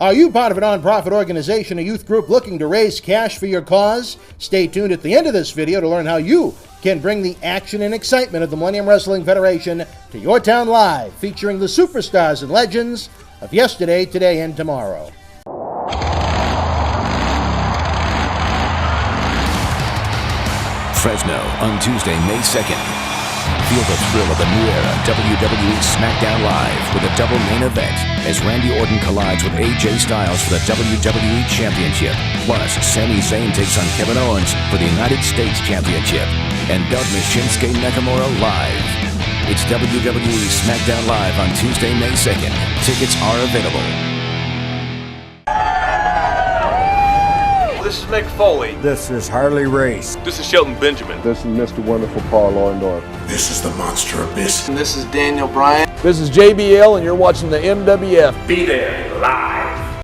Are you part of a nonprofit organization or youth group looking to raise cash for your cause? Stay tuned at the end of this video to learn how you can bring the action and excitement of the Millennium Wrestling Federation to your town live, featuring the superstars and legends of yesterday, today, and tomorrow. Fresno on Tuesday, May 2nd. Feel the thrill of the new era WWE SmackDown Live with a double main event as Randy Orton collides with AJ Styles for the WWE Championship. Plus, Sami Zayn takes on Kevin Owens for the United States Championship. And Douglas Shinsuke Nakamura live. It's WWE SmackDown Live on Tuesday, May 2nd. Tickets are available. This is Mick Foley. This is Harley Race. This is Shelton Benjamin. This is Mr. Wonderful Paul Orndorff. This is the Monster Abyss. And this is Daniel Bryan. This is JBL, and you're watching the MWF. Be there live.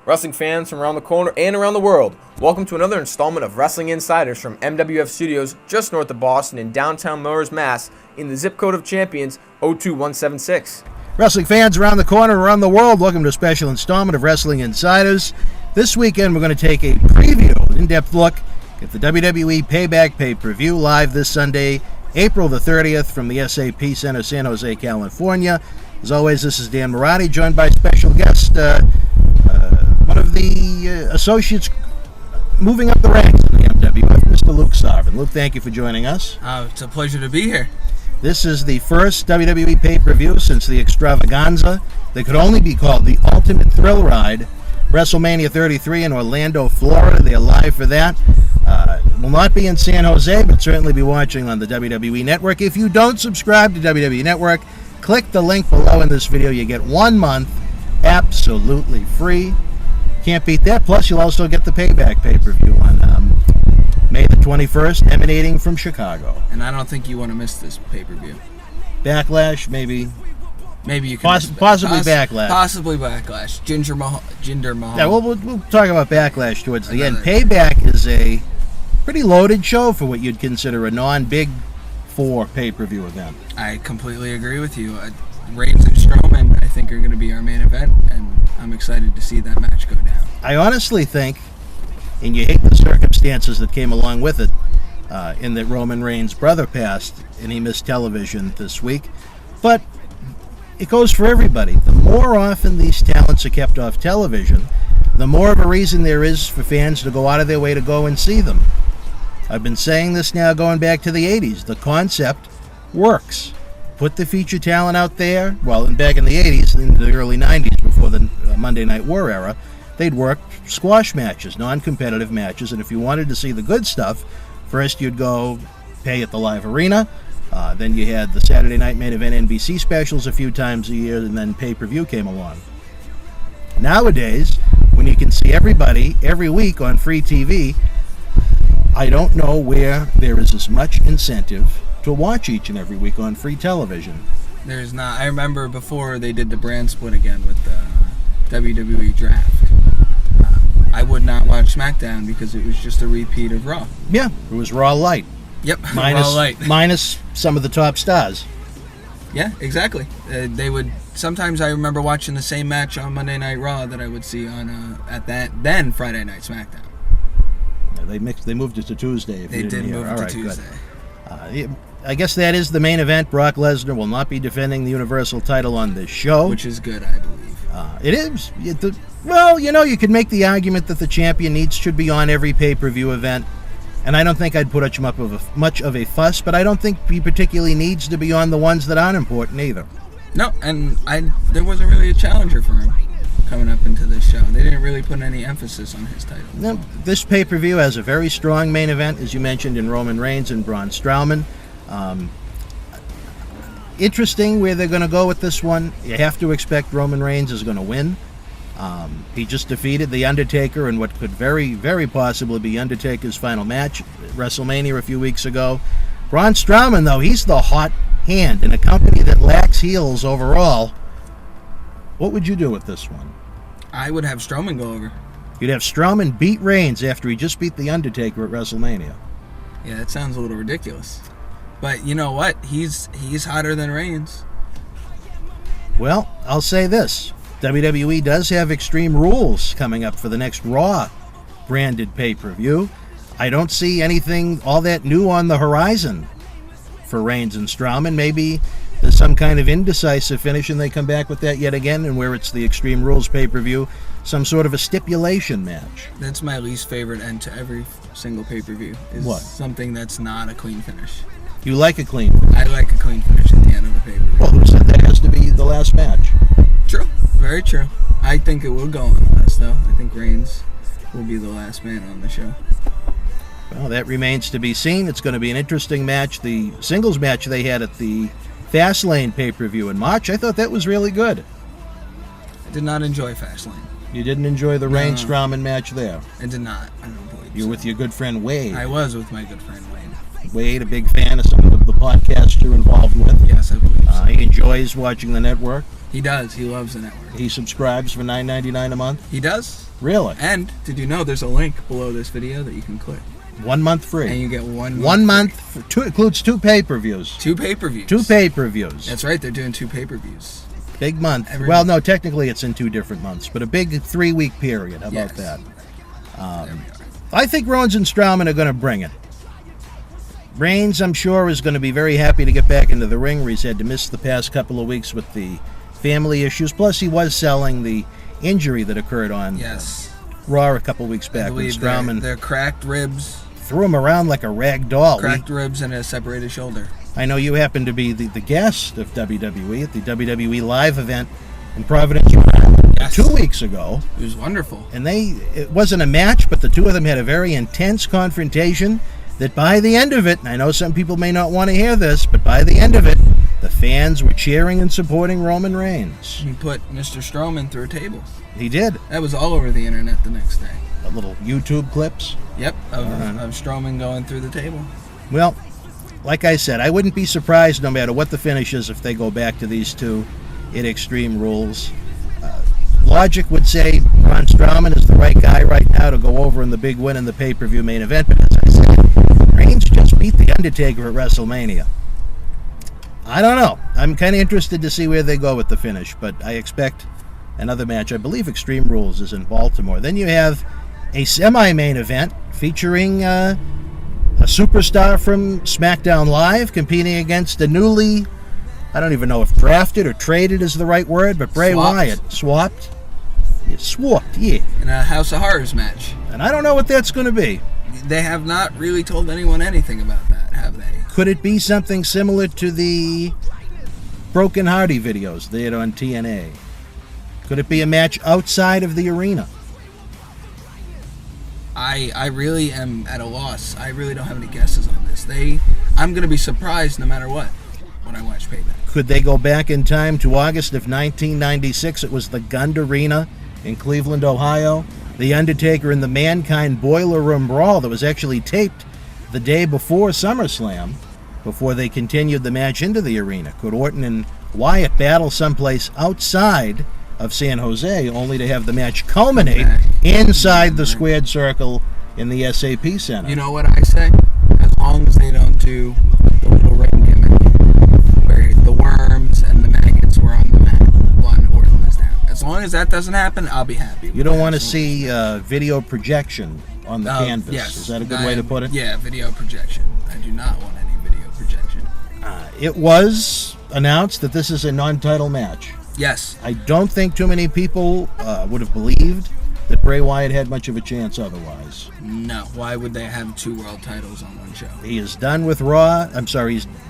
Wrestling fans from around the corner and around the world, welcome to another installment of Wrestling Insiders from MWF Studios just north of Boston in downtown Melrose, Mass. in the zip code of champions 02176. Wrestling fans around the corner, around the world, welcome to a special installment of Wrestling Insiders. This weekend we're going to take a preview, an in-depth look at the WWE Payback pay-per-view live this Sunday, April the 30th from the SAP Center, San Jose, California. As always, this is Dan Marotti, joined by special guest, one of the associates moving up the ranks in the MWF, Mr. Luke Sarvin. Luke, thank you for joining us. It's a pleasure to be here. This is the first WWE pay-per-view since the extravaganza that could only be called the Ultimate Thrill Ride, WrestleMania 33 in Orlando, Florida. They're live for that. Will not be in San Jose, but certainly be watching on the WWE Network. If you don't subscribe to WWE Network, click the link below in this video. You get 1 month absolutely free. Can't beat that. Plus, you'll also get the Payback pay-per-view on May the 21st, emanating from Chicago. And I don't think you want to miss this pay-per-view. Backlash, maybe. Maybe you can possibly Backlash. Possibly Backlash. Jinder Mahal. Yeah, we'll talk about Backlash towards the end. Payback is a pretty loaded show for what you'd consider a non-Big Four pay-per-view event. I completely agree with you. Reigns and Strowman, I think, are going to be our main event, and I'm excited to see that match go down. I honestly think, and you hate the circumstances that came along with it, in that Roman Reigns' brother passed and he missed television this week, but it goes for everybody. The more often these talents are kept off television, the more of a reason there is for fans to go out of their way to go and see them. I've been saying this now going back to the 80s. The concept works. Put the feature talent out there. Well, and back in the 80s, in the early 90s, before the Monday Night War era, they'd work squash matches, non-competitive matches, and if you wanted to see the good stuff, first you'd go pay at the live arena, then you had the Saturday Night Main Event NBC specials a few times a year, and then pay-per-view came along. Nowadays, when you can see everybody every week on free TV, I don't know where there is as much incentive to watch each and every week on free television. There's not. I remember before they did the brand split again with the WWE Draft. I would not watch SmackDown because it was just a repeat of Raw. Yeah, it was Raw Light. Yep, Raw Light. Minus some of the top stars. Yeah, exactly. They would. Sometimes I remember watching the same match on Monday Night Raw that I would see on at that then Friday Night SmackDown. Yeah, they moved it to Tuesday. They did move it to Tuesday. I guess that is the main event. Brock Lesnar will not be defending the Universal title on this show. Which is good, I believe. It is. Well, you could make the argument that the champion should be on every pay-per-view event, and I don't think I'd put much of a fuss, but I don't think he particularly needs to be on the ones that aren't important either. No, and there wasn't really a challenger for him coming up into this show. They didn't really put any emphasis on his title. No, this pay-per-view has a very strong main event, as you mentioned, in Roman Reigns and Braun Strowman. Interesting where they're going to go with this one. You have to expect Roman Reigns is going to win. He just defeated The Undertaker in what could very, very possibly be Undertaker's final match at WrestleMania a few weeks ago. Braun Strowman, though, he's the hot hand in a company that lacks heels overall. What would you do with this one? I would have Strowman go over. You'd have Strowman beat Reigns after he just beat The Undertaker at WrestleMania. Yeah, that sounds a little ridiculous. But you know what? He's hotter than Reigns. Well, I'll say this. WWE does have Extreme Rules coming up for the next Raw branded pay-per-view. I don't see anything all that new on the horizon for Reigns and Strowman. Maybe there's some kind of indecisive finish and they come back with that yet again, and where it's the Extreme Rules pay-per-view, some sort of a stipulation match. That's my least favorite end to every single pay-per-view. Is What? Something that's not a clean finish. You like a clean. I like a clean finish at the end of the pay-per-view. Well, who said that has to be the last match? True. Very true. I think it will go on the list, though. I think Reigns will be the last man on the show. Well, that remains to be seen. It's going to be an interesting match. The singles match they had at the Fastlane pay-per-view in March, I thought that was really good. I did not enjoy Fastlane. You didn't enjoy the Reigns-Strowman match there? I did not. I don't believe You're so. with your good friend Wade. I was with my good friend Wade. Wade, a big fan of some of the podcasts you're involved with. Yes, I believe so. He enjoys watching the network. He does. He loves the network. He subscribes for $9.99 a month. He does. Really? And did you know there's a link below this video that you can click? 1 month free. And you get 1 month. 1 month. Includes 2 pay-per-views. 2 pay-per-views. 2 pay-per-views. That's right. They're doing 2 pay-per-views. Big month. Every Well, month. no, technically it's in 2 different months, but a big 3-week period. How Yes. about that? There we are. I think Reigns and Strowman are going to bring it. Reigns, I'm sure, is going to be very happy to get back into the ring, where he's had to miss the past couple of weeks with the family issues. Plus, he was selling the injury that occurred on Yes. Raw a couple weeks I back when believe Strowman they're cracked ribs. threw him around like a rag doll. Cracked ribs and a separated shoulder. I know you happen to be the guest of WWE at the WWE Live event in Providence, Rhode Island, Yes. 2 weeks ago. It was wonderful. And it wasn't a match, but the two of them had a very intense confrontation that by the end of it, and I know some people may not want to hear this, but by the end of it, the fans were cheering and supporting Roman Reigns. He put Mr. Strowman through a table. He did. That was all over the internet the next day. A little YouTube clips. Yep, of Strowman going through the table. Well, like I said, I wouldn't be surprised no matter what the finish is if they go back to these two in Extreme Rules. Logic would say Braun Strowman is the right guy right now to go over in the big win in the pay-per-view main event, but as I said, Reigns just beat The Undertaker at WrestleMania. I don't know. I'm kind of interested to see where they go with the finish, but I expect another match. I believe Extreme Rules is in Baltimore. Then you have a semi-main event featuring a superstar from SmackDown Live competing against a newly, I don't even know if drafted or traded is the right word, but Bray Swapped. Wyatt. Swapped? Yeah, swapped, yeah. In a House of Horrors match. And I don't know what that's going to be. They have not really told anyone anything about that, have they? Could it be something similar to the Broken Hardy videos they had on TNA? Could it be a match outside of the arena? I really am at a loss. I really don't have any guesses on this. I'm going to be surprised no matter what when I watch Payback. Could they go back in time to August of 1996? It was the Gund Arena in Cleveland, Ohio. The Undertaker and the Mankind Boiler Room Brawl that was actually taped the day before SummerSlam, before they continued the match into the arena. Could Orton and Wyatt battle someplace outside of San Jose, only to have the match culminate inside the squared circle in the SAP Center? You know what I say? As long as they don't do the little ring gimmick where the worms and the maggots were on the mat when Orton was down. As long as that doesn't happen, I'll be happy. You don't want to see video projection on the canvas. Yes. Is that a good way to put it? Yeah, video projection. I do not want any video projection. It was announced that this is a non-title match. Yes. I don't think too many people would have believed that Bray Wyatt had much of a chance otherwise. No. Why would they have 2 world titles on one show? He is done with Raw.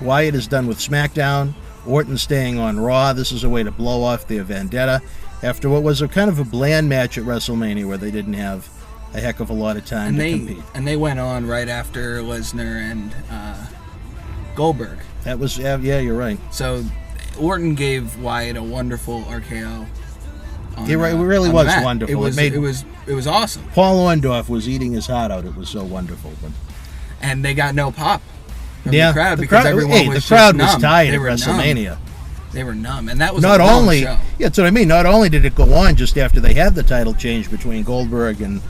Wyatt is done with SmackDown. Orton's staying on Raw. This is a way to blow off their vendetta after what was a kind of a bland match at WrestleMania where they didn't have a heck of a lot of time to compete. And they went on right after Lesnar and Goldberg. That was, yeah, you're right. So Orton gave Wyatt a wonderful RKO. It really was wonderful. It was awesome. Paul Orndorff was eating his heart out. It was so wonderful. But and they got no pop from the crowd because the everyone was the crowd just was numb. tired They at were WrestleMania. numb. They were numb, and that was Not a long only, show. yeah, that's what I mean. Not only did it go on just after they had the title change between Goldberg and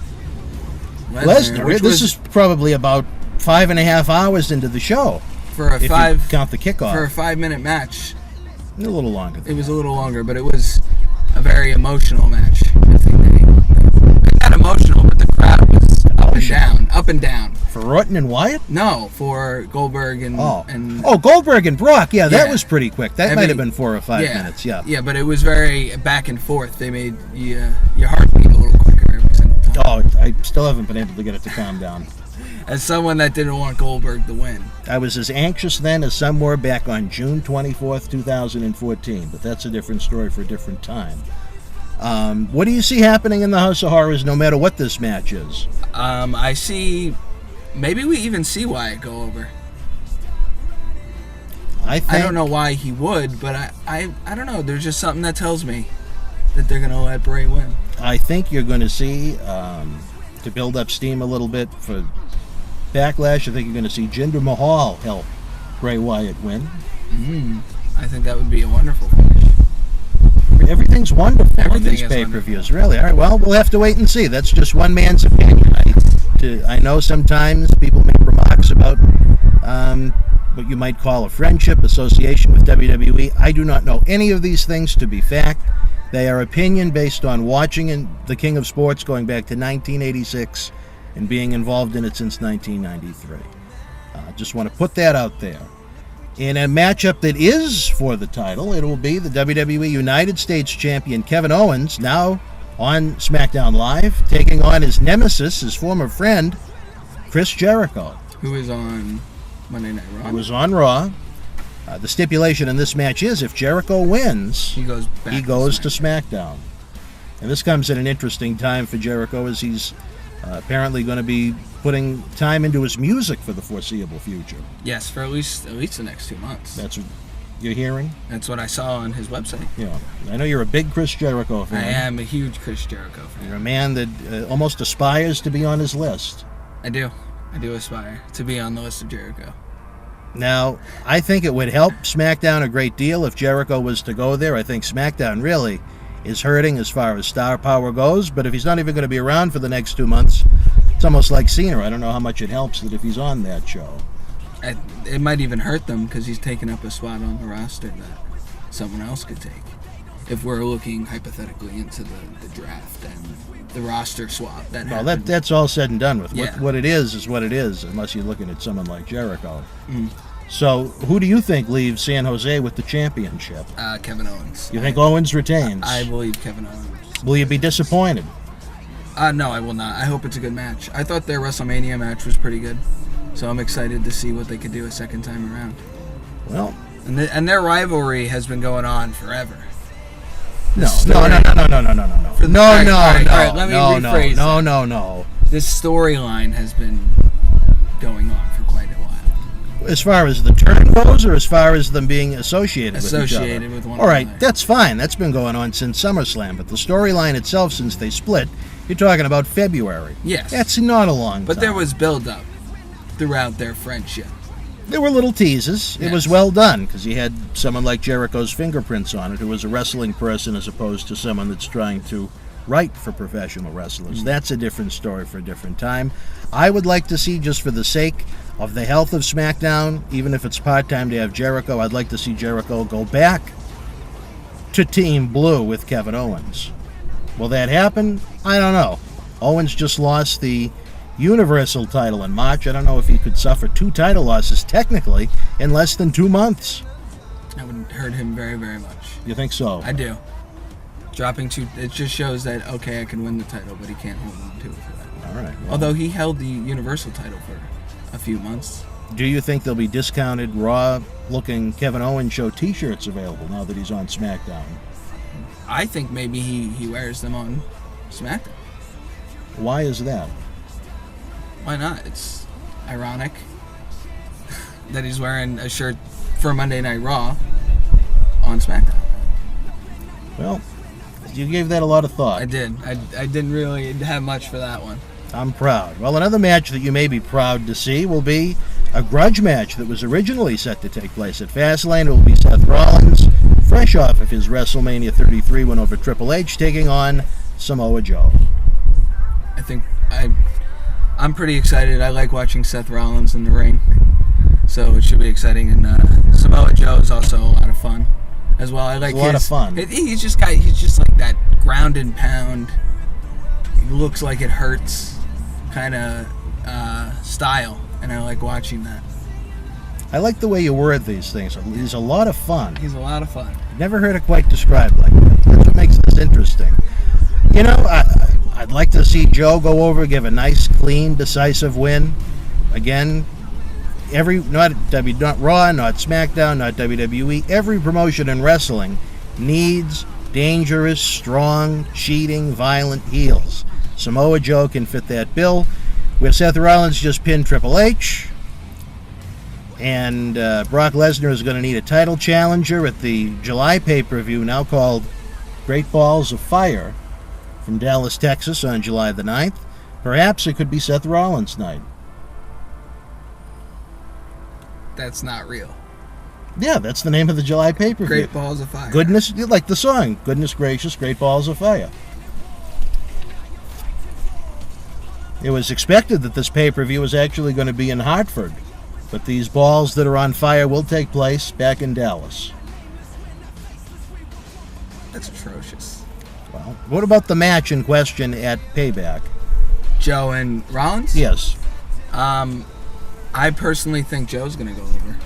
Lesnar. which This was is probably about 5.5 hours into the show. for a If you count the kickoff. for a 5-minute match. A little longer. It was a little longer, but it was a very emotional match. I think not emotional, but the crowd was up and down. For Orton and Wyatt? No, for Goldberg and Goldberg and Brock. Yeah, that Yeah. was pretty quick. That might have been 4 or 5 yeah, minutes. Yeah. Yeah, but it was very back and forth. They made your heart beat a little quicker every single time. Oh, I still haven't been able to get it to calm down. As someone that didn't want Goldberg to win. I was as anxious then as some were back on June 24th, 2014, but that's a different story for a different time. What do you see happening in the House of Horrors no matter what this match is? I see. Maybe we even see Wyatt go over. I don't know why he would, but I don't know. There's just something that tells me that they're going to let Bray win. I think you're going to see, to build up steam a little bit for Backlash, I think you're going to see Jinder Mahal help Bray Wyatt win. I think that would be a wonderful finish. Everything's wonderful in Everything these is pay-per-views, really. All right, well, we'll have to wait and see. That's just one man's opinion. I know sometimes people make remarks about what you might call a friendship, association with WWE. I do not know any of these things to be fact. They are opinion based on watching the King of Sports going back to 1986 and being involved in it since 1993. Just want to put that out there. In a matchup that is for the title, it will be the WWE United States Champion Kevin Owens, now on SmackDown Live, taking on his nemesis, his former friend, Chris Jericho. Who is on Monday Night Raw? Who was on Raw. The stipulation in this match is if Jericho wins, He goes to SmackDown. And this comes at an interesting time for Jericho as he's apparently going to be putting time into his music for the foreseeable future. Yes, for at least the next 2 months. That's what you're hearing? That's what I saw on his website. Yeah. I know you're a big Chris Jericho fan. I am a huge Chris Jericho fan. You're a man that almost aspires to be on his list. I do aspire to be on the list of Jericho. Now, I think it would help SmackDown a great deal if Jericho was to go there. I think SmackDown really is hurting as far as star power goes, but if he's not even going to be around for the next 2 months, it's almost like Cena. I don't know how much it helps that if he's on that show. It might even hurt them because he's taking up a spot on the roster that someone else could take. If we're looking hypothetically into the draft and the roster swap that Well, happened. that's all said and done with. Yeah. What it is what it is, unless you're looking at someone like Jericho. So, who do you think leaves San Jose with the championship? Kevin Owens. You think Owens retains? I believe Kevin Owens. Will you be disappointed? No, I will not. I hope it's a good match. I thought their WrestleMania match was pretty good, so I'm excited to see what they could do a second time around. Well, and their rivalry has been going on forever. No. No. Let me rephrase that. This storyline has been going on for quite a while. As far as the turn goes, or as far as them being associated with each other? Associated with one All right, another. that's fine. That's been going on since SummerSlam. But the storyline itself, since they split, you're talking about February. Yes. That's not a long time. But there was build-up throughout their friendship. There were little teases. Yes. It was well done because you had someone like Jericho's fingerprints on it who was a wrestling person as opposed to someone that's trying to write for professional wrestlers. That's a different story for a different time. I would like to see, just for the sake of the health of SmackDown, even if it's part-time to have Jericho, I'd like to see Jericho go back to Team Blue with Kevin Owens. Will that happen? I don't know. Owens just lost the Universal title in March. I don't know if he could suffer 2 title losses technically in less than 2 months. That would hurt him very, very much. You think so? I do. Dropping 2, it just shows that, okay, I can win the title, but he can't hold on to it for that. All right. Well, Although he held the Universal title for a few months. do you think there'll be discounted Raw-looking Kevin Owens show T-shirts available now that he's on SmackDown? I think maybe he wears them on SmackDown. Why is that? Why not? It's ironic that he's wearing a shirt for Monday Night Raw on SmackDown. Well, you gave that a lot of thought. I did. I didn't really have much for that one. I'm proud. Well, another match that you may be proud to see will be a grudge match that was originally set to take place at Fastlane. It will be Seth Rollins fresh off of his WrestleMania 33 win over Triple H, taking on Samoa Joe. I think I'm pretty excited. I like watching Seth Rollins in the ring, so it should be exciting. And Samoa Joe is also a lot of fun as well. I like a lot of fun. He's just like that ground and pound. He looks like it hurts kind of style, and I like watching that. I like the way you word these things. He's a lot of fun. He's a lot of fun. Never heard it quite described like that. That's what makes this interesting. You know, I'd like to see Joe go over, give a nice, clean, decisive win. Again, not Raw, not SmackDown, not WWE, every promotion in wrestling needs dangerous, strong, cheating, violent heels. Samoa Joe can fit that bill. Where Seth Rollins just pinned Triple H, and Brock Lesnar is going to need a title challenger at the July pay-per-view, now called Great Balls of Fire, from Dallas, Texas, on July the 9th. Perhaps it could be Seth Rollins' night. That's not real. Yeah, that's the name of the July pay-per-view. Great Balls of Fire. Goodness, like the song, Goodness Gracious, Great Balls of Fire. It was expected that this pay-per-view was actually going to be in Hartford, but these balls that are on fire will take place back in Dallas. That's atrocious. Well, what about the match in question at Payback? Joe and Rollins? Yes. I personally think Joe's going to go over.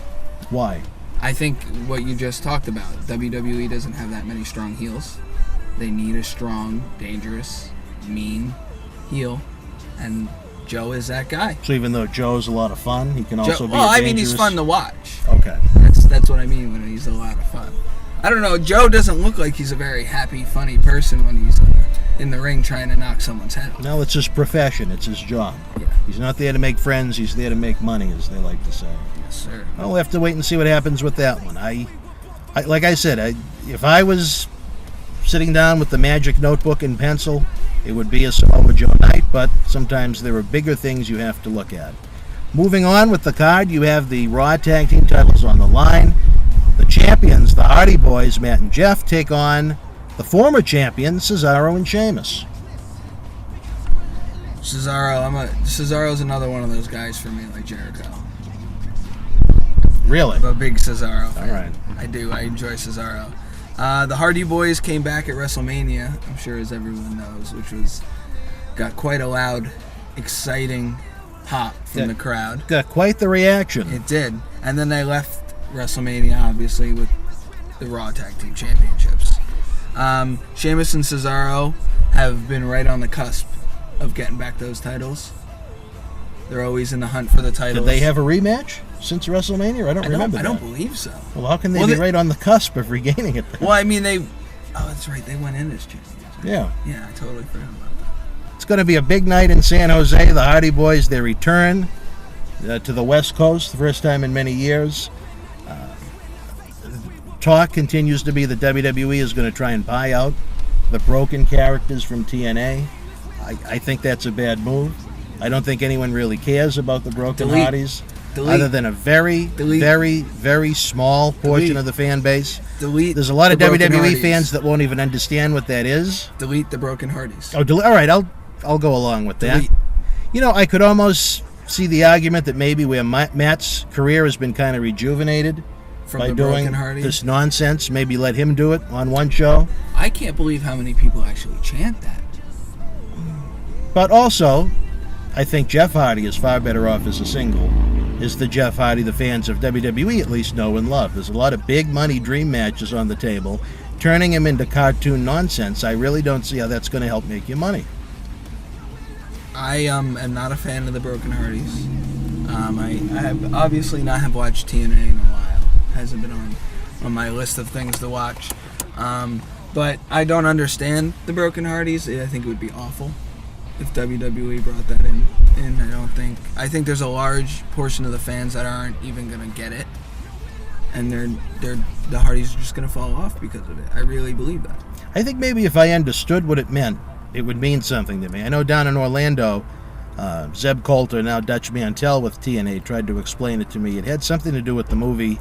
Why? I think what you just talked about. WWE doesn't have that many strong heels. They need a strong, dangerous, mean heel. And Joe is that guy. So even though Joe's a lot of fun, he can also be I dangerous... mean, he's fun to watch. Okay. That's what I mean when he's a lot of fun. I don't know. Joe doesn't look like he's a very happy, funny person when he's in the ring trying to knock someone's head off. No, it's his profession. It's his job. Yeah. He's not there to make friends. He's there to make money, as they like to say. Yes, sir. I'll have to wait and see what happens with that one. I like I said, if I was sitting down with the magic notebook and pencil, it would be a Samoa Joe night, but sometimes there are bigger things you have to look at. Moving on with the card, you have the Raw Tag Team titles on the line. The champions, the Hardy Boys, Matt and Jeff, take on the former champions, Cesaro and Sheamus. Cesaro's another one of those guys for me, like Jericho. Really? I'm a big Cesaro fan. All right. I do. I enjoy Cesaro. The Hardy Boys came back at WrestleMania, I'm sure as everyone knows, which got quite a loud, exciting pop from the crowd. Got quite the reaction. It did. And then they left WrestleMania, obviously, with the Raw Tag Team Championships. Sheamus and Cesaro have been right on the cusp of getting back those titles. They're always in the hunt for the titles. Did they have a rematch since WrestleMania? I don't remember that. I don't believe so. Well, how can they be right on the cusp of regaining it then? Well, I mean, oh, that's right. They went in as champions. Right? Yeah. Yeah, I totally forgot about that. It's going to be a big night in San Jose. The Hardy Boys, they return to the West Coast, the first time in many years. Talk continues to be that WWE is going to try and buy out the broken characters from TNA. I think that's a bad move. I don't think anyone really cares about the broken Hardys, other than a very, very, very small portion of the fan base. There's a lot of WWE fans that won't even understand what that is. Delete the broken Hardys. Oh, all right, I'll go along with that. You know, I could almost see the argument that maybe where Matt's career has been kind of rejuvenated by doing this nonsense, maybe let him do it on one show. I can't believe how many people actually chant that. But also, I think Jeff Hardy is far better off as a single. Is the Jeff Hardy the fans of WWE at least know and love. There's a lot of big money dream matches on the table. Turning him into cartoon nonsense, I really don't see how that's going to help make you money. I am not a fan of the broken Hardys. I have obviously not have watched TNA in a while. Hasn't been on my list of things to watch. But I don't understand the broken Hardys. I think it would be awful if WWE brought that in. I think there's a large portion of the fans that aren't even gonna get it, and the Hardys are just gonna fall off because of it. I really believe that. I think maybe if I understood what it meant, it would mean something to me. I know down in Orlando, Zeb Coulter, now Dutch Mantel with TNA, tried to explain it to me. It had something to do with the movie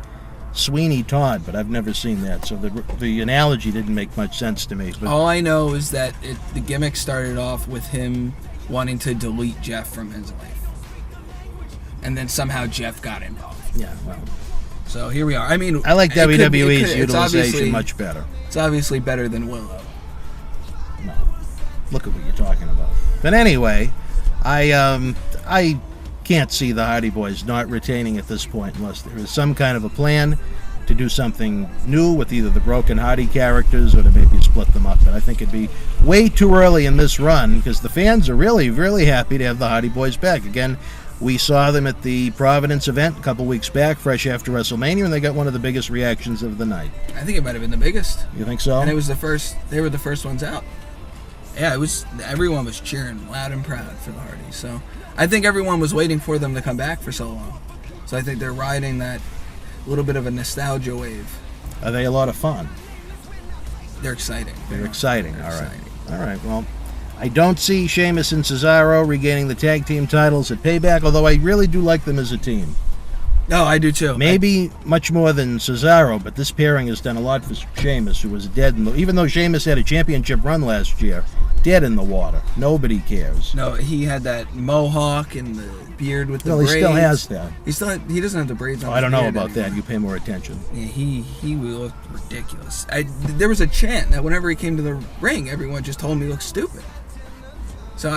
Sweeney Todd, but I've never seen that, so the analogy didn't make much sense to me. But All I know is that the gimmick started off with him wanting to delete Jeff from his life. And then somehow Jeff got involved. yeah, well, So here we are. I mean, I like it could be- WWE's it's obviously- utilization much better. It's obviously better than Willow. No, look at what you're talking about. But anyway, I can't see the Hardy Boys not retaining at this point unless there is some kind of a plan to do something new with either the Broken Hardy characters or to maybe split them up. But I think it'd be way too early in this run because the fans are really, really happy to have the Hardy Boys back. Again, we saw them at the Providence event a couple weeks back, fresh after WrestleMania, and they got one of the biggest reactions of the night. I think it might have been the biggest. You think so? And it was the first. They were the first ones out. Yeah, it was. Everyone was cheering loud and proud for the Hardys. So I think everyone was waiting for them to come back for so long. So I think they're riding that little bit of a nostalgia wave. Are they a lot of fun? They're exciting. They're exciting. They're All right. exciting. All right. Well, I don't see Sheamus and Cesaro regaining the tag team titles at Payback, although I really do like them as a team. No, I do too. Maybe much more than Cesaro, but this pairing has done a lot for Sheamus, who was dead in the... Even though Sheamus had a championship run last year, dead in the water. Nobody cares. No, he had that mohawk and the beard with the Well, braids. he still has that. He doesn't have the braids on. Oh, I don't know his beard about that. anymore. You pay more attention. Yeah, he looked ridiculous. There was a chant that whenever he came to the ring, everyone just told him he looked stupid. So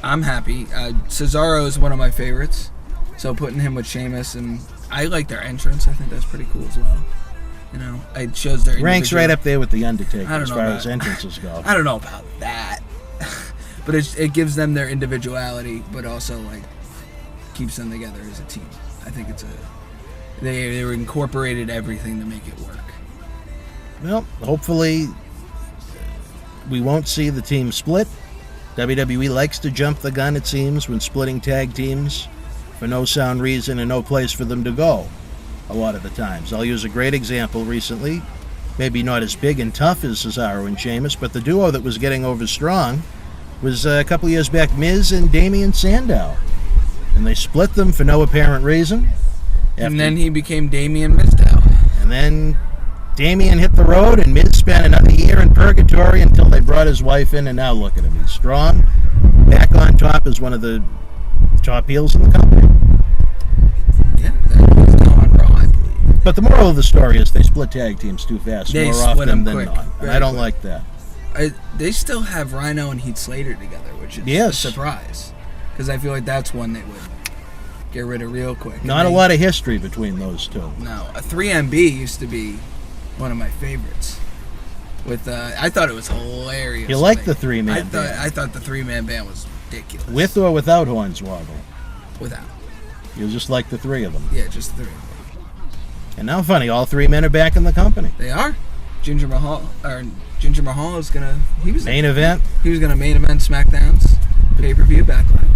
I'm happy. Cesaro is one of my favorites. So putting him with Sheamus, and I like their entrance. I think that's pretty cool as well. You know, it shows their Ranks individual- right up there with the Undertaker I don't as know far about- as entrances go. I don't know about that, but it gives them their individuality, but also like keeps them together as a team. I think they incorporated everything to make it work. Well, hopefully we won't see the team split. WWE likes to jump the gun, it seems, when splitting tag teams for no sound reason and no place for them to go a lot of the times. I'll use a great example recently, maybe not as big and tough as Cesaro and Sheamus, but the duo that was getting over strong was a couple years back, Miz and Damian Sandow. And they split them for no apparent reason. And then he became Damian Mizdow. And then Damian hit the road, and Miz spent another year in purgatory until they brought his wife in, and now look at him. He's strong, back on top as one of the top heels in the company. Yeah, that was on Raw, I believe. But the moral of the story is they split tag teams too fast, They more split often them than quick, not. And very I don't quick. like that. They still have Rhino and Heath Slater together, which is Yes. a surprise. Because I feel like that's one they would get rid of real quick. And Not a they- lot of history between those two. No, a 3MB used to be one of my favorites. With I thought it was hilarious. You when like they- the three-man band? I thought the 3-man band was ridiculous. With or without Hornswoggle? Without. You just like the three of them. Yeah, just the 3. And now, funny, all three men are back in the company. They are. Ginger Mahal is gonna. Main event. He was gonna main event SmackDown's pay-per-view Backlash.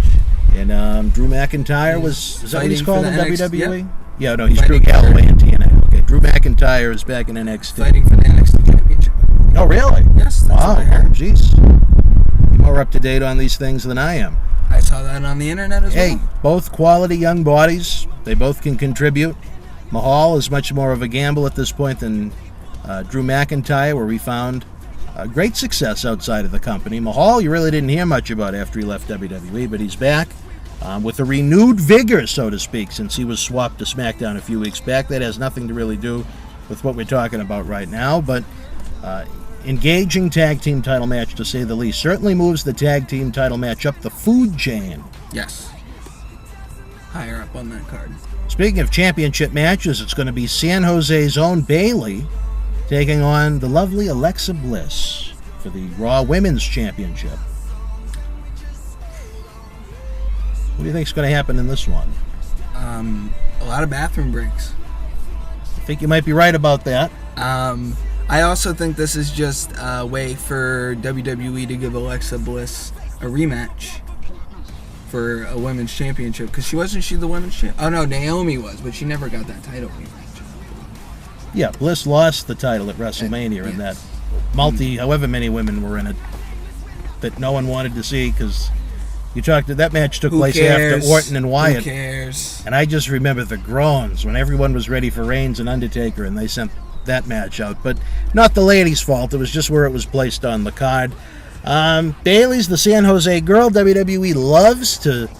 And Drew McIntyre is that what he's fighting called for in the NXT, WWE? yeah. Yeah, no, he's Fighting Drew for- Galloway in TNA. Okay, Drew McIntyre is back in NXT. Fighting for the NXT Championship. Oh, really? Yes, that's Wow, what I heard. jeez. You're more up to date on these things than I am. I saw that on the internet as Hey, well. both quality young bodies. They both can contribute. Mahal is much more of a gamble at this point than Drew McIntyre, where we found great success outside of the company. Mahal, you really didn't hear much about after he left WWE, but he's back with a renewed vigor, so to speak, since he was swapped to SmackDown a few weeks back. That has nothing to really do with what we're talking about right now, but engaging tag team title match, to say the least. Certainly moves the tag team title match up the food chain. Yes. Higher up on that card. Speaking of championship matches, it's going to be San Jose's own Bayley taking on the lovely Alexa Bliss for the Raw Women's Championship. What do you think is going to happen in this one? A lot of bathroom breaks. I think you might be right about that. I also think this is just a way for WWE to give Alexa Bliss a rematch for a women's championship, because wasn't she the women's champ? Oh no, Naomi was, but she never got that title rematch. Yeah, Bliss lost the title at WrestleMania in that however many women were in it, that no one wanted to see because That match took Who place cares? after Orton and Wyatt. Who cares? And I just remember the groans when everyone was ready for Reigns and Undertaker, and they sent that match out. But not the ladies' fault. It was just where it was placed on the card. Bayley's the San Jose girl. WWE loves to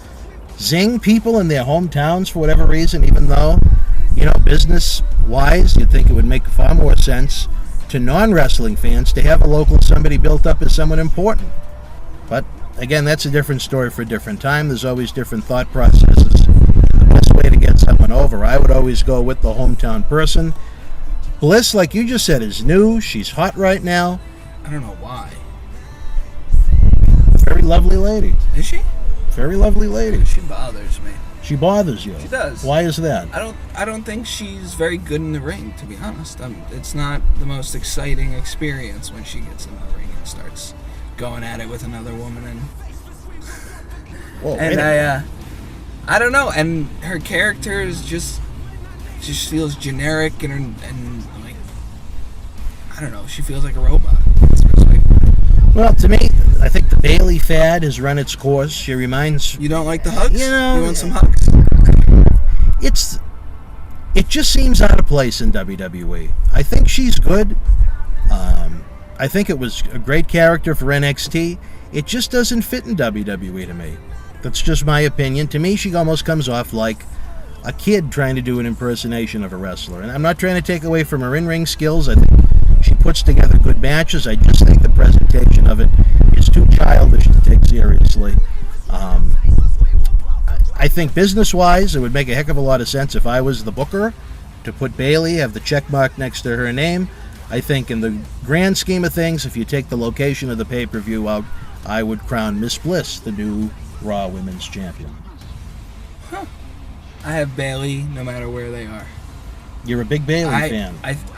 zing people in their hometowns for whatever reason, even though, business-wise, you'd think it would make far more sense to non-wrestling fans to have a local somebody built up as someone important. But, again, that's a different story for a different time. There's always different thought processes. The best way to get someone over, I would always go with the hometown person. Bliss, like you just said, is new. She's hot right now. I don't know why. Very lovely lady. Is she? Very lovely lady. She bothers me. She bothers you. She does. Why is that? I don't think she's very good in the ring, to be honest. It's not the most exciting experience when she gets in the ring and starts going at it with another woman, and Whoa, and I don't know. And her character is just feels generic, and like, I don't know. She feels like a robot. That's the best way to put it. Well, to me, I think the Bayley fad has run its course. She reminds... You don't like the hugs? You know... You want some hugs? It just seems out of place in WWE. I think she's good. I think it was a great character for NXT. It just doesn't fit in WWE to me. That's just my opinion. To me, she almost comes off like a kid trying to do an impersonation of a wrestler. And I'm not trying to take away from her in-ring skills. I think she puts together good matches. I just think the presentation of it is too childish to take seriously. I think business-wise, it would make a heck of a lot of sense if I was the booker to put Bayley, have the check mark next to her name. I think in the grand scheme of things, if you take the location of the pay-per-view out, I would crown Miss Bliss the new Raw Women's Champion. Huh. I have Bayley no matter where they are. You're a big Bayley fan.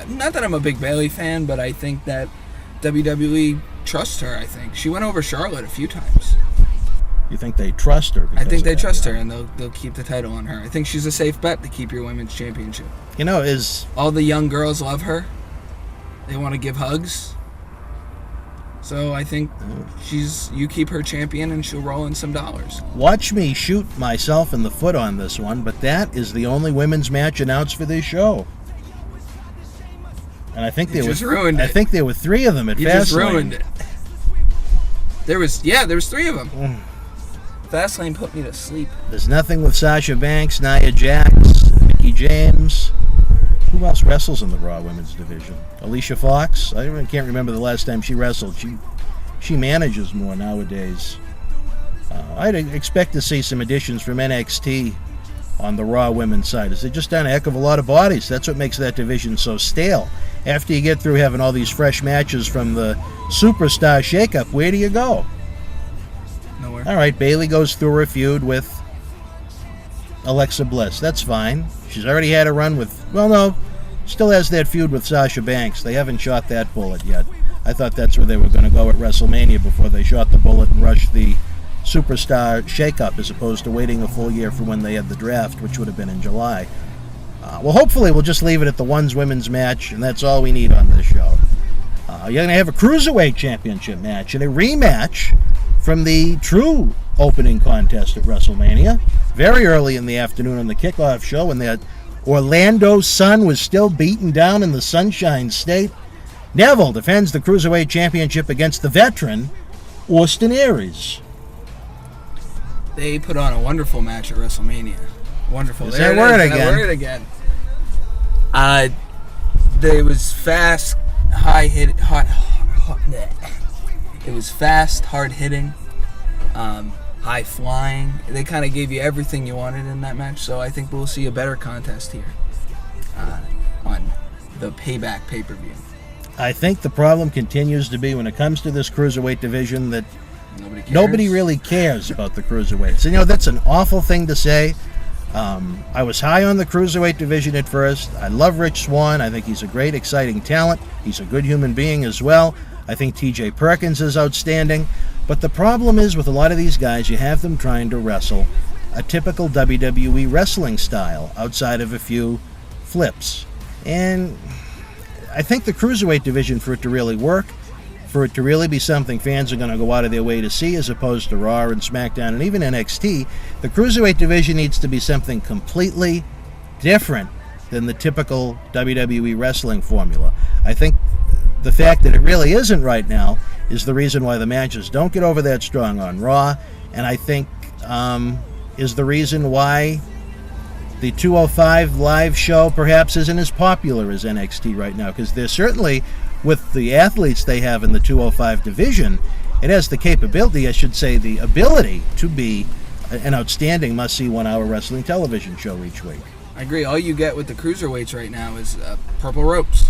Not that I'm a big Bayley fan, but I think that WWE trusts her, I think. She went over Charlotte a few times. You think they trust her? I think they trust her, and they'll keep the title on her. I think she's a safe bet to keep your women's championship. All the young girls love her. They want to give hugs. So I think you keep her champion, and she'll roll in some dollars. Watch me shoot myself in the foot on this one, but that is the only women's match announced for this show. And I think ruined it. I think there were 3 of them at Fastlane. You just ruined it. There was 3 of them. Fastlane put me to sleep. There's nothing with Sasha Banks, Nia Jax, Mickie James. Who else wrestles in the Raw Women's division? Alicia Fox? I can't remember the last time she wrestled. She manages more nowadays. I'd expect to see some additions from NXT on the Raw Women's side. They're just down a heck of a lot of bodies. That's what makes that division so stale. After you get through having all these fresh matches from the Superstar shakeup, where do you go? Nowhere. All right, Bayley goes through her feud with Alexa Bliss. That's fine. She's already had a run with... Well, no. Still has that feud with Sasha Banks. They haven't shot that bullet yet. I thought that's where they were going to go at WrestleMania before they shot the bullet and rushed the Superstar shakeup as opposed to waiting a full year for when they had the draft, which would have been in July. Well, hopefully we'll just leave it at the women's match, and that's all we need on this show. You're going to have a Cruiserweight Championship match and a rematch from the true opening contest at WrestleMania, very early in the afternoon on the kickoff show when the Orlando sun was still beaten down in the Sunshine State. Neville defends the Cruiserweight Championship against the veteran, Austin Aries. They put on a wonderful match at WrestleMania. Wonderful. Is that word again? That word again. It was fast, it was fast, hard hitting, high flying. They kind of gave you everything you wanted in that match. So I think we'll see a better contest here on the Payback pay-per-view. I think the problem continues to be when it comes to this Cruiserweight division that nobody really cares about the Cruiserweights. And, that's an awful thing to say. I was high on the Cruiserweight division at first. I love Rich Swann. I think he's a great, exciting talent. He's a good human being as well. I think TJ Perkins is outstanding. But the problem is with a lot of these guys, you have them trying to wrestle a typical WWE wrestling style outside of a few flips. And I think the Cruiserweight division, for it to really work, for it to really be something fans are going to go out of their way to see, as opposed to Raw and SmackDown and even NXT, the Cruiserweight division needs to be something completely different than the typical WWE wrestling formula. I think the fact that it really isn't right now is the reason why the matches don't get over that strong on Raw, and I think is the reason why the 205 live show perhaps isn't as popular as NXT right now, because they're certainly, with the athletes they have in the 205 division, it has the capability, I should say, the ability to be an outstanding must-see 1-hour wrestling television show each week. I agree. All you get with the cruiserweights right now is purple ropes.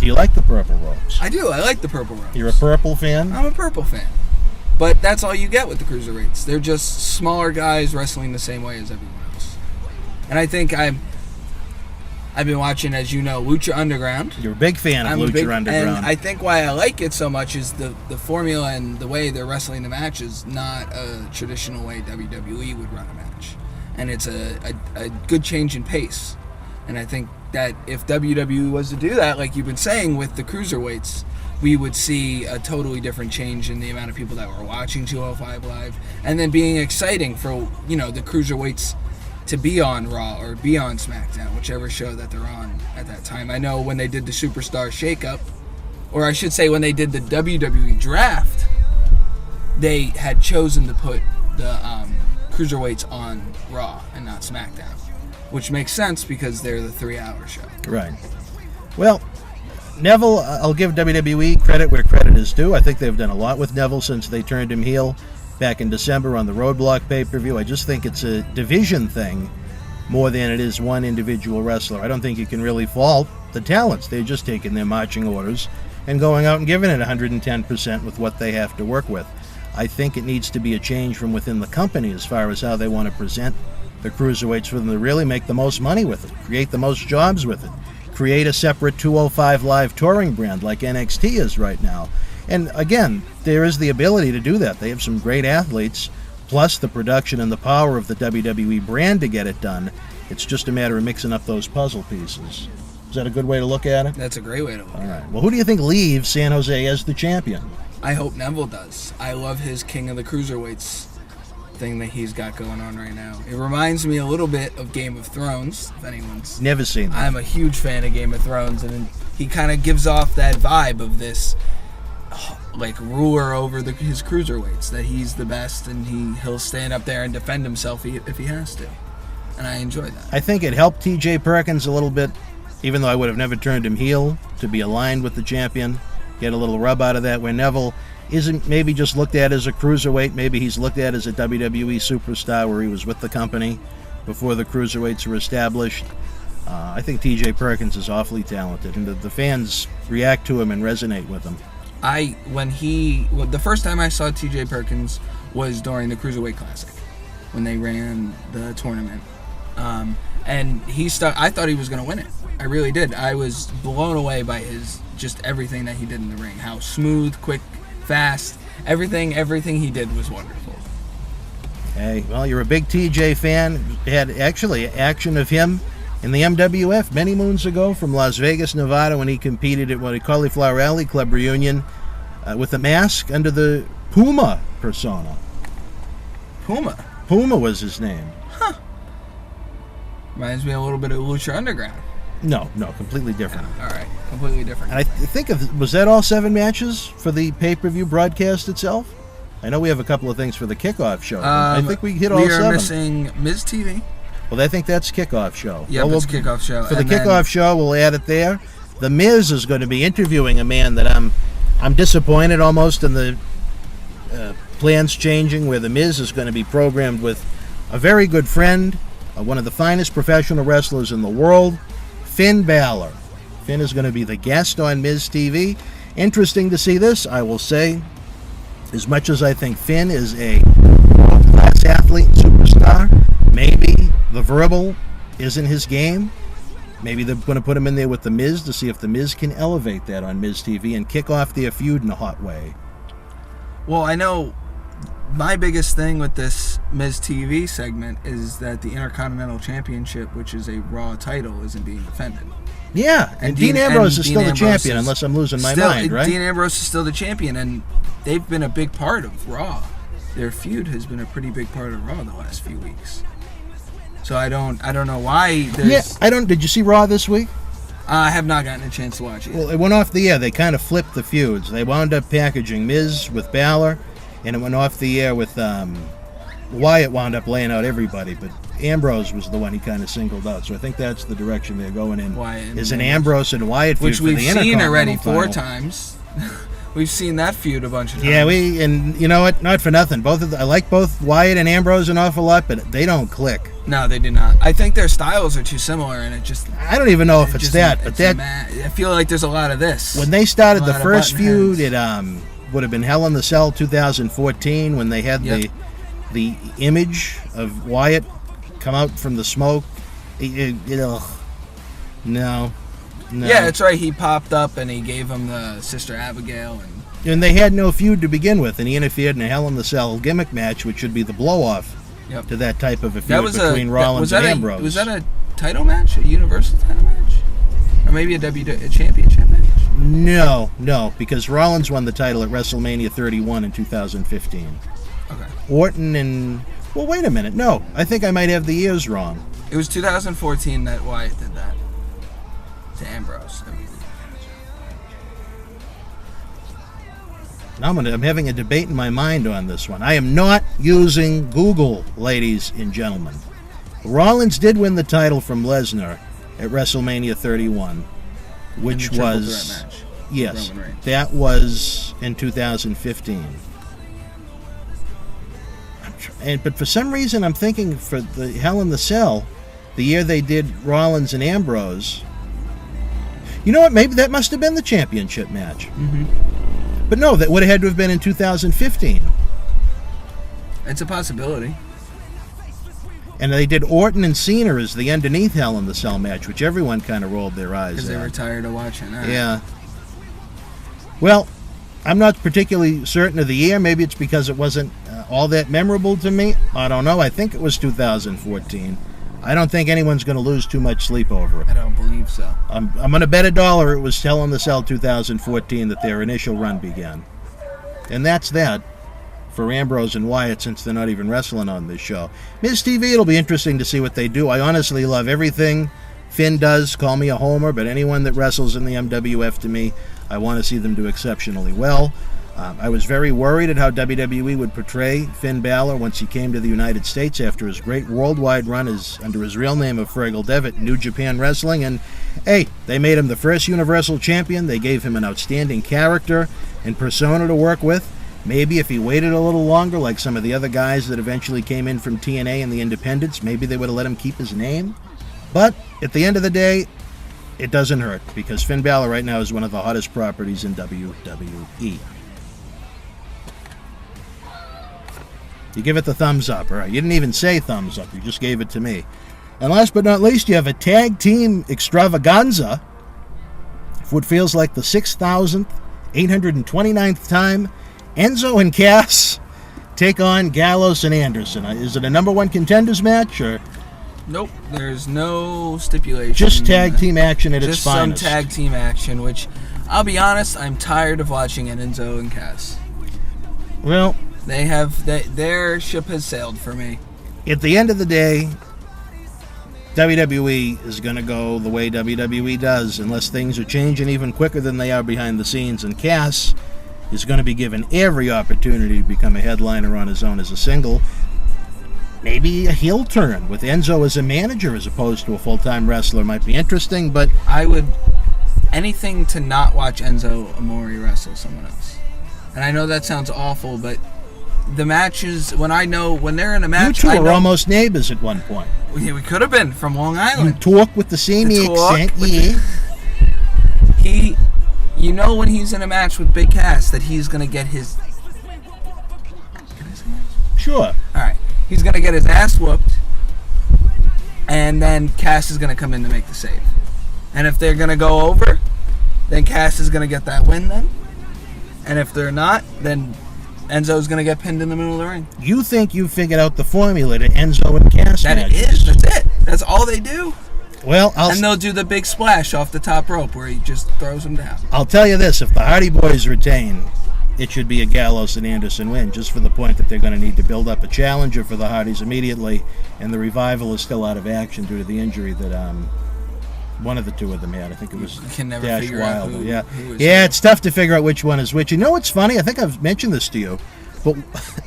Do you like the purple ropes? I do. I like the purple ropes. You're a purple fan? I'm a purple fan. But that's all you get with the cruiserweights. They're just smaller guys wrestling the same way as everyone else. And I think I've been watching, as you know, Lucha Underground. You're a big fan of Lucha Underground. And I think why I like it so much is the formula and the way they're wrestling the match is not a traditional way WWE would run a match. And it's a good change in pace. And I think that if WWE was to do that, like you've been saying with the cruiserweights, we would see a totally different change in the amount of people that were watching 205 Live, and then being exciting for, you know, the cruiserweights to be on Raw or be on SmackDown, whichever show that they're on at that time. I know when they did the Superstar Shakeup, or I should say when they did the WWE Draft, they had chosen to put the cruiserweights on Raw and not SmackDown, which makes sense because they're the 3-hour show. Right. Well, Neville, I'll give WWE credit where credit is due. I think they've done a lot with Neville since they turned him heel back in December on the Roadblock pay-per-view. I just think it's a division thing more than it is one individual wrestler. I don't think you can really fault the talents. They're just taking their marching orders and going out and giving it 110% with what they have to work with. I think it needs to be a change from within the company as far as how they want to present the cruiserweights for them to really make the most money with it, create the most jobs with it, create a separate 205 Live touring brand like NXT is right now. And again, there is the ability to do that. They have some great athletes, plus the production and the power of the WWE brand to get it done. It's just a matter of mixing up those puzzle pieces. Is that a good way to look at it? That's a great way to look at it. All right. Well, who do you think leaves San Jose as the champion? I hope Neville does. I love his King of the Cruiserweights thing that he's got going on right now. It reminds me a little bit of Game of Thrones, if anyone's... Never seen that. I'm a huge fan of Game of Thrones, and he kind of gives off that vibe of this, like, ruler over his cruiserweights, that he's the best, and he'll stand up there and defend himself if he has to. And I enjoy that. I think it helped T.J. Perkins a little bit, even though I would have never turned him heel, to be aligned with the champion, get a little rub out of that, where Neville isn't maybe just looked at as a cruiserweight. Maybe he's looked at as a WWE superstar where he was with the company before the cruiserweights were established. I think T.J. Perkins is awfully talented, and the fans react to him and resonate with him. The first time I saw T.J. Perkins was during the Cruiserweight Classic when they ran the tournament, and I thought he was going to win it. I really did. I was blown away by just everything that he did in the ring. How smooth, quick, fast, everything he did was wonderful. Hey, well, you're a big TJ fan. Had actually action of him in the MWF many moons ago from Las Vegas, Nevada, when he competed at Cauliflower Alley Club Reunion with a mask under the Puma persona. Puma was his name. Huh. Reminds me a little bit of Lucha Underground. No, completely different. All right, completely different. And I think was that all 7 matches for the pay-per-view broadcast itself? I know we have a couple of things for the kickoff show. I think we hit all 7. We are missing Miz TV. Well, I think that's kickoff show. Yeah, it's kickoff show. For the kickoff show, we'll add it there. The Miz is going to be interviewing a man that I'm disappointed almost in the plans changing, where the Miz is going to be programmed with a very good friend, one of the finest professional wrestlers in the world, Finn Balor. Finn is going to be the guest on Miz TV. Interesting to see this, I will say. As much as I think Finn is a world-class athlete, superstar, maybe the verbal isn't his game. Maybe they're going to put him in there with the Miz to see if the Miz can elevate that on Miz TV and kick off their feud in a hot way. Well, I know my biggest thing with this Miz TV segment is that the Intercontinental Championship, which is a Raw title, isn't being defended. Yeah, and Dean Ambrose is Dean still the Ambrose champion, is unless I'm losing my still- mind, right? Dean Ambrose is still the champion, and they've been a big part of Raw. Their feud has been a pretty big part of Raw the last few weeks. So I don't know why there's... Yeah, Did you see Raw this week? I have not gotten a chance to watch it. Well, it went off the air. They kind of flipped the feuds. They wound up packaging Miz with Balor, and it went off the air with Wyatt wound up laying out everybody, but Ambrose was the one he kind of singled out. So I think that's the direction they're going in. Wyatt is an Ambrose and Wyatt feud which for we've the seen already Intercontinental 4 title. times. We've seen that feud a bunch of times. Yeah, and you know what? Not for nothing. I like both Wyatt and Ambrose an awful lot, but they don't click. No, they do not. I think their styles are too similar, and it just... I don't even know if it's that, but that... I feel like there's a lot of this. When they started A the lot of first button feud, heads. it would have been Hell in the Cell 2014 when they had Yep. the image of Wyatt come out from the smoke. No. Yeah, that's right. He popped up and he gave him the Sister Abigail. And they had no feud to begin with, and he interfered in a Hell in the Cell gimmick match, which should be the blow-off to that type of a feud between Rollins and Ambrose. Was that a title match? A Universal title match? Or maybe a championship match? No, because Rollins won the title at WrestleMania 31 in 2015. Okay. Orton and... Well, wait a minute. No, I think I might have the years wrong. It was 2014 that Wyatt did that to Ambrose. Now I'm having a debate in my mind on this one. I am not using Google, ladies and gentlemen. Rollins did win the title from Lesnar at WrestleMania 31, which In the triple was... threat match. Yes, Roman Reigns. that was in 2015. But for some reason, I'm thinking for the Hell in the Cell, the year they did Rollins and Ambrose. You know what? Maybe that must have been the championship match. Mm-hmm. But no, that would have had to have been in 2015. It's a possibility. And they did Orton and Cena as the underneath Hell in the Cell match, which everyone kind of rolled their eyes Because they at. were tired of watching that. Yeah. Well, I'm not particularly certain of the year. Maybe it's because it wasn't all that memorable to me. I don't know. I think it was 2014. I don't think anyone's going to lose too much sleep over it. I don't believe so. I'm going to bet $1 it was Hell in the Cell 2014 that their initial run began. And that's that for Ambrose and Wyatt, since they're not even wrestling on this show. Miz TV, it'll be interesting to see what they do. I honestly love everything Finn does. Call me a homer, but anyone that wrestles in the MWF, to me, I want to see them do exceptionally well. I was very worried at how WWE would portray Finn Balor once he came to the United States after his great worldwide run under his real name of Fergal Devitt in New Japan Wrestling. And, hey, they made him the first Universal Champion. They gave him an outstanding character and persona to work with. Maybe if he waited a little longer, like some of the other guys that eventually came in from TNA and the Independents, maybe they would have let him keep his name. But at the end of the day, it doesn't hurt, because Finn Balor right now is one of the hottest properties in WWE. You give it the thumbs up. All right, you didn't even say thumbs up. You just gave it to me. And last but not least, you have a tag team extravaganza for what feels like the 6,829th time. Enzo and Cass take on Gallows and Anderson. Is it a number one contenders match, or Nope, there's no stipulation. just tag team action at its Just some finest? tag team action, which, I'll be honest, I'm tired of watching it, Enzo and Cass. Well, their ship has sailed for me. at the end of the day, WWE is going to go the way WWE does, unless things are changing even quicker than they are behind the scenes. And Cass is going to be given every opportunity to become a headliner on his own as a single. Maybe a heel turn with Enzo as a manager as opposed to a full-time wrestler might be interesting, but I would... anything to not watch Enzo Amore wrestle someone else. And I know that sounds awful, but the matches, when they're in a match... you two I were know, almost neighbors at one point. we could have been from Long You Island. talk with the same accent, yeah. You know when he's in a match with Big Cass that he's going to get his... Can I say that? Sure. Alright. He's going to get his ass whooped, and then Cass is going to come in to make the save. And if they're going to go over, then Cass is going to get that win then. And if they're not, then Enzo's going to get pinned in the middle of the ring. You think you figured out the formula to Enzo and Cass That it matches? is. That's it. That's all they do. Well, and they'll do the big splash off the top rope where he just throws them down. I'll tell you this: if the Hardy Boys retain, it should be a Gallows and Anderson win, just for the point that they're going to need to build up a challenger for the Hardys immediately, and the Revival is still out of action due to the injury that one of the two of them had. I think it was You can never Dash figure out Wilder. who Yeah, is yeah, who. it's tough to figure out which one is which. You know what's funny? I think I've mentioned this to you, but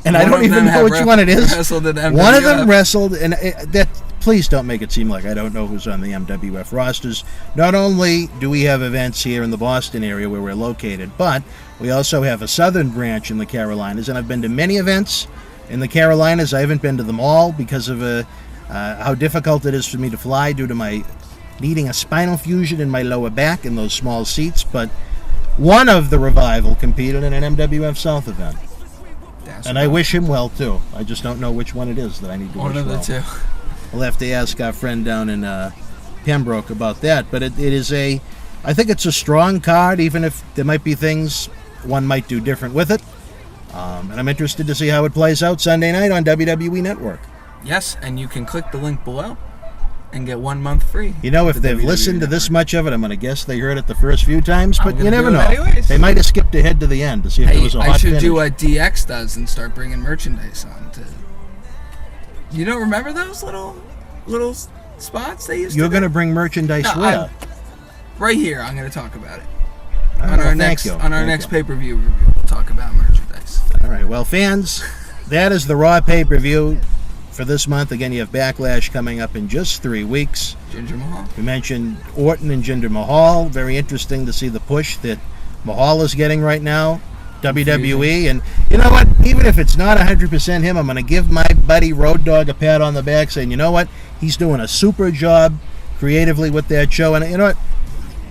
and I One don't of even them know had which one it is. wrestled at One of them MWF. wrestled, and that. Please don't make it seem like I don't know who's on the MWF rosters. Not only do we have events here in the Boston area where we're located, but we also have a southern branch in the Carolinas, and I've been to many events in the Carolinas. I haven't been to them all because of how difficult it is for me to fly due to my needing a spinal fusion in my lower back in those small seats. But one of the Revival competed in an MWF South event, and I wish him well too. I just don't know which one it is that I need to One wish of the well. two. We'll have to ask our friend down in Pembroke about that. But it is I think it's a strong card, even if there might be things one might do different with it. And I'm interested to see how it plays out Sunday night on WWE Network. Yes, and you can click the link below and get 1 month free. You know, if The they've WWE listened to this Network. much of it, I'm going to guess they heard it the first few times, but I'm you gonna never do know. it anyways. They might have skipped ahead to the end to see if there was a hot I should finish. do what DX does and start bringing merchandise on to. You don't remember those little spots they used You're to going to do? bring merchandise No, where? Right here, I'm going to talk about it. All On right, our thank you. next Thank you. pay-per-view review, we'll talk about merchandise. All right, well, fans, that is the Raw pay-per-view for this month. Again, you have Backlash coming up in just 3 weeks. Jinder Mahal. We mentioned Orton and Jinder Mahal. Very interesting to see the push that Mahal is getting right now. WWE, and you know what? Even if it's not 100% him, I'm going to give my buddy Road Dogg a pat on the back, saying, you know what? He's doing a super job creatively with that show, and you know what?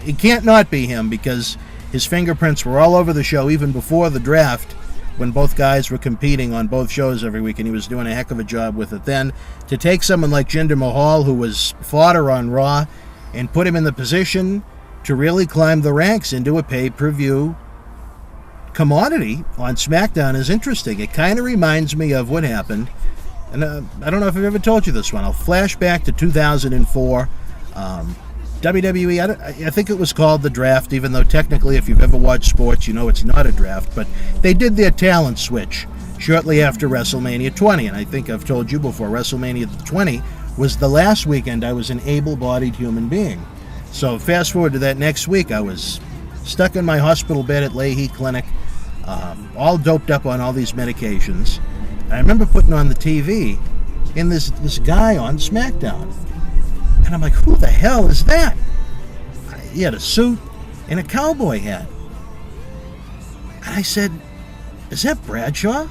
It can't not be him because his fingerprints were all over the show even before the draft when both guys were competing on both shows every week, and he was doing a heck of a job with it. Then to take someone like Jinder Mahal, who was fodder on Raw, and put him in the position to really climb the ranks into a pay-per-view commodity on SmackDown is interesting. It kind of reminds me of what happened, and I don't know if I've ever told you this one. I'll flash back to 2004. WWE, I think it was called the draft, even though technically if you've ever watched sports, you know it's not a draft, but they did their talent switch shortly after WrestleMania 20, and I think I've told you before, WrestleMania 20 was the last weekend I was an able-bodied human being. So fast forward to that next week, I was stuck in my hospital bed at Leahy Clinic, all doped up on all these medications. I remember putting on the TV, and this guy on SmackDown. And I'm like, who the hell is that? He had a suit and a cowboy hat. And I said, is that Bradshaw?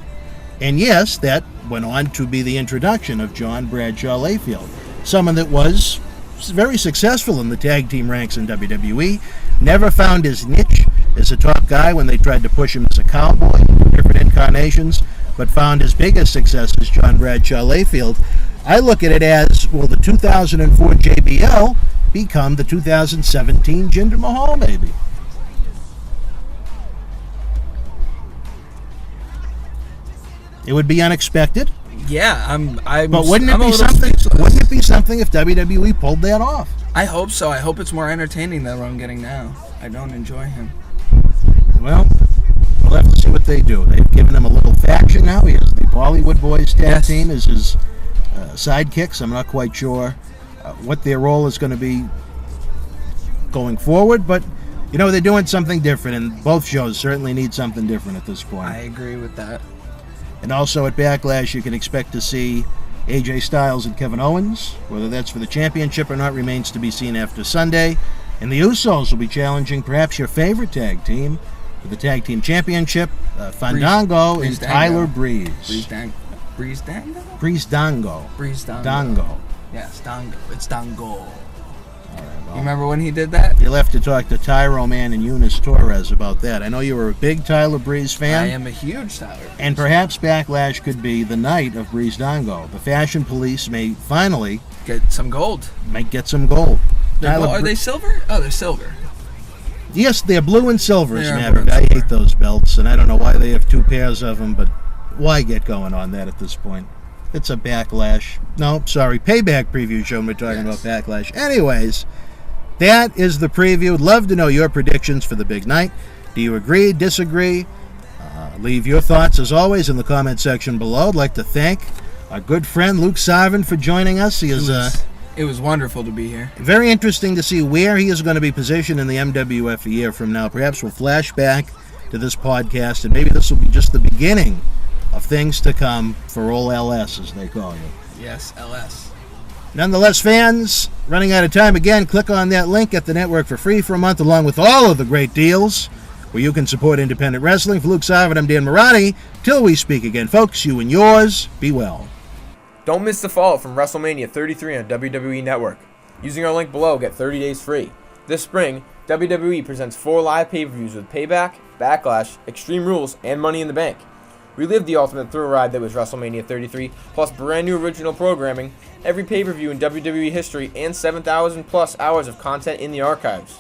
And yes, that went on to be the introduction of John Bradshaw Layfield, someone that was very successful in the tag team ranks in WWE, never found his niche as a top guy when they tried to push him as a cowboy, different incarnations, but found his biggest success as John Bradshaw Layfield. I look at it as, will the 2004 JBL become the 2017 Jinder Mahal, maybe? It would be unexpected. Yeah, I'm But wouldn't it I'm a be little something? speechless. Wouldn't it be something if WWE pulled that off? I hope so. I hope it's more entertaining than what I'm getting now. I don't enjoy him. Well, we'll have to see what they do. They've given him a little faction now. He has the Bollywood Boys tag Yes. team as his sidekicks. I'm not quite sure what their role is going to be going forward, but you know they're doing something different, and both shows certainly need something different at this point. I agree with that. And also at Backlash, you can expect to see AJ Styles and Kevin Owens. Whether that's for the championship or not remains to be seen after Sunday. And the Usos will be challenging perhaps your favorite tag team for the tag team championship, Fandango and Tyler Breeze. Dango? Breeze Dango. Dango. Yes, Dango. It's Dango. You remember when he did that? You'll have to talk to Tyro Man and Eunice Torres about that. I know you were a big Tyler Breeze fan. I am a huge Tyler Breeze. And perhaps Backlash could be the night of Breeze Dango. The Fashion Police may finally Get some gold. might get some gold. Are they silver? Oh, they're silver. Yes, they're blue and silver, as a They are matter of blue and fact. I silver. hate those belts, and I don't know why they have two pairs of them, but why get going on that at this point? It's a Backlash. No, sorry, Payback preview show. We're talking about Backlash. Anyways, that is the preview. Love to know your predictions for the big night. Do you agree, disagree? Leave your thoughts, as always, in the comment section below. I'd like to thank our good friend Luke Sarvin for joining us. He is It was wonderful to be here. very interesting to see where he is going to be positioned in the MWF a year from now. Perhaps we'll flash back to this podcast, and maybe this will be just the beginning of things to come for old LS, as they call you. Yes, LS. Nonetheless, fans, running out of time again, click on that link at the network for free for a month, along with all of the great deals where you can support independent wrestling. For Luke Sarvin, I'm Dan Marotti. Till we speak again, folks, you and yours, be well. Don't miss the fallout from WrestleMania 33 on WWE Network. Using our link below, get 30 days free. This spring, WWE presents 4 live pay-per-views with Payback, Backlash, Extreme Rules, and Money in the Bank. Relive the ultimate thrill ride that was WrestleMania 33, plus brand new original programming, every pay-per-view in WWE history, and 7,000 plus hours of content in the archives.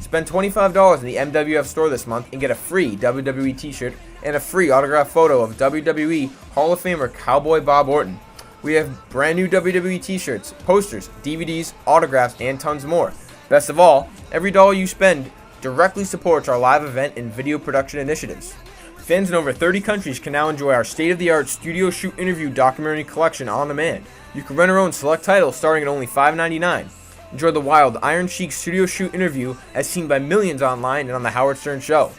Spend $25 in the MWF store this month and get a free WWE t-shirt and a free autographed photo of WWE Hall of Famer Cowboy Bob Orton. We have brand new WWE t-shirts, posters, DVDs, autographs, and tons more. Best of all, every dollar you spend directly supports our live event and video production initiatives. Fans in over 30 countries can now enjoy our state-of-the-art studio shoot interview documentary collection on demand. You can rent our own select titles starting at only $5.99. Enjoy the wild Iron Sheik studio shoot interview as seen by millions online and on The Howard Stern Show.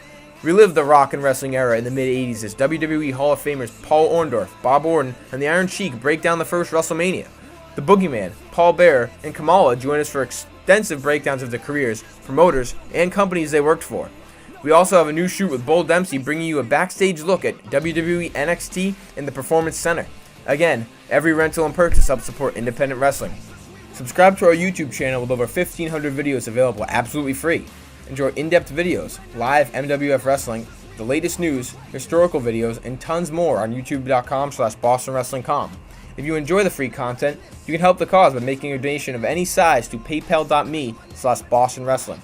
Relive the rock and wrestling era in the mid-'80s as WWE Hall of Famers Paul Orndorff, Bob Orton, and the Iron Sheik break down the first WrestleMania. The Boogeyman, Paul Bearer, and Kamala join us for extensive breakdowns of their careers, promoters, and companies they worked for. We also have a new shoot with Bull Dempsey bringing you a backstage look at WWE NXT in the Performance Center. Again, every rental and purchase helps support independent wrestling. Subscribe to our YouTube channel with over 1,500 videos available absolutely free. Enjoy in-depth videos, live MWF wrestling, the latest news, historical videos, and tons more on youtube.com/BostonWrestlingCom. If you enjoy the free content, you can help the cause by making a donation of any size to paypal.me/BostonWrestling.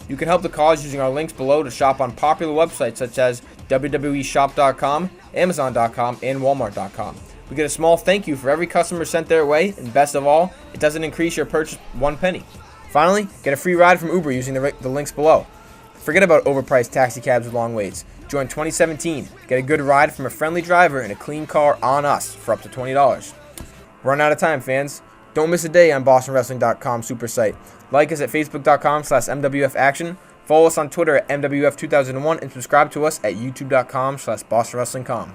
You can help the cause using our links below to shop on popular websites such as WWE Shop.com, Amazon.com, and Walmart.com. We get a small thank you for every customer sent their way, and best of all, it doesn't increase your purchase 1 penny. Finally, get a free ride from Uber using the links below. Forget about overpriced taxi cabs with long waits. Join 2017. Get a good ride from a friendly driver in a clean car on us for up to $20. We're running out of time, fans. Don't miss a day on BostonWrestling.com super site. Like us at Facebook.com/MWFAction. Follow us on Twitter at MWF2001 and subscribe to us at YouTube.com/BostonWrestlingCom.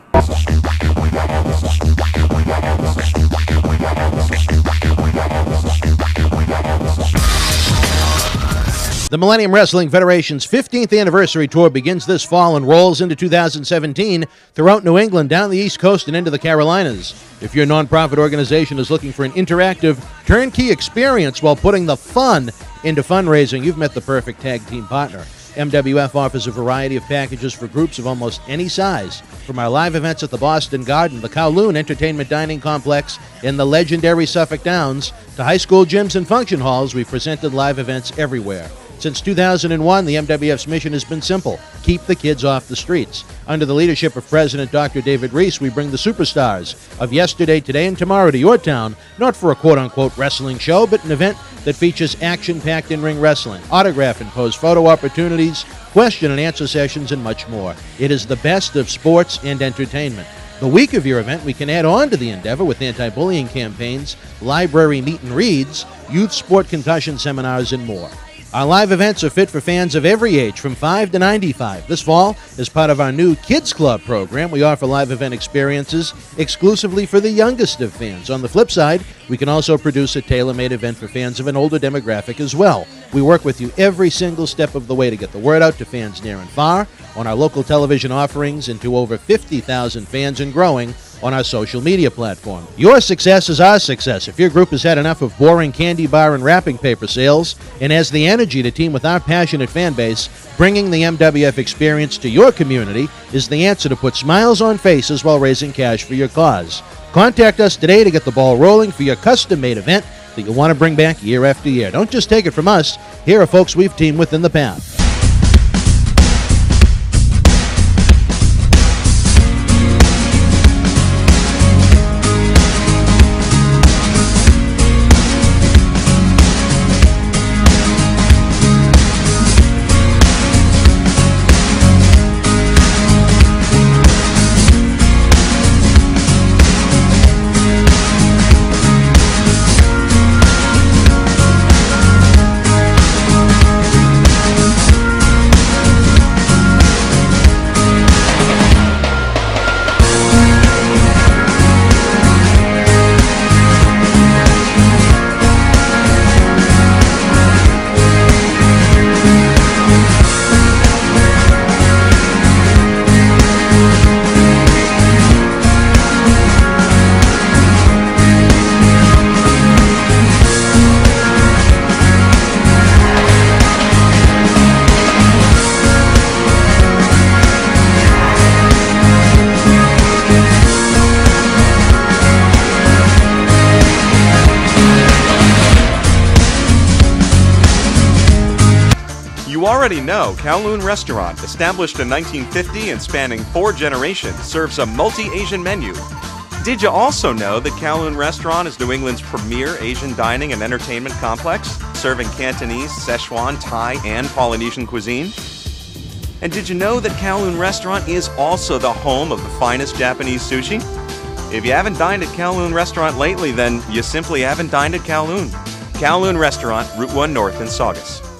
The Millennium Wrestling Federation's 15th anniversary tour begins this fall and rolls into 2017 throughout New England, down the East Coast, and into the Carolinas. If your nonprofit organization is looking for an interactive, turnkey experience while putting the fun into fundraising, you've met the perfect tag team partner. MWF offers a variety of packages for groups of almost any size, from our live events at the Boston Garden, the Kowloon Entertainment Dining Complex, and the legendary Suffolk Downs, to high school gyms and function halls. We've presented live events everywhere. Since 2001, the MWF's mission has been simple: keep the kids off the streets. Under the leadership of President Dr. David Reese, we bring the superstars of yesterday, today, and tomorrow to your town, not for a quote-unquote wrestling show, but an event that features action-packed in-ring wrestling, autograph and pose photo opportunities, question and answer sessions, and much more. It is the best of sports and entertainment. The week of your event, we can add on to the endeavor with anti-bullying campaigns, library meet and reads, youth sport concussion seminars, and more. Our live events are fit for fans of every age, from 5 to 95. This fall, as part of our new Kids Club program, we offer live event experiences exclusively for the youngest of fans. On the flip side, we can also produce a tailor-made event for fans of an older demographic as well. We work with you every single step of the way to get the word out to fans near and far, on our local television offerings, and to over 50,000 fans and growing on our social media platform. Your success is our success. If your group has had enough of boring candy bar and wrapping paper sales and has the energy to team with our passionate fan base, bringing the MWF experience to your community is the answer to put smiles on faces while raising cash for your cause. Contact us today to get the ball rolling for your custom-made event that you'll want to bring back year after year. Don't just take it from us. Here are folks we've teamed with in the past. You already know Kowloon Restaurant, established in 1950 and spanning 4 generations, serves a multi-Asian menu. Did you also know that Kowloon Restaurant is New England's premier Asian dining and entertainment complex, serving Cantonese, Szechuan, Thai, and Polynesian cuisine? And did you know that Kowloon Restaurant is also the home of the finest Japanese sushi? If you haven't dined at Kowloon Restaurant lately, then you simply haven't dined at Kowloon. Kowloon Restaurant, Route 1 North in Saugus.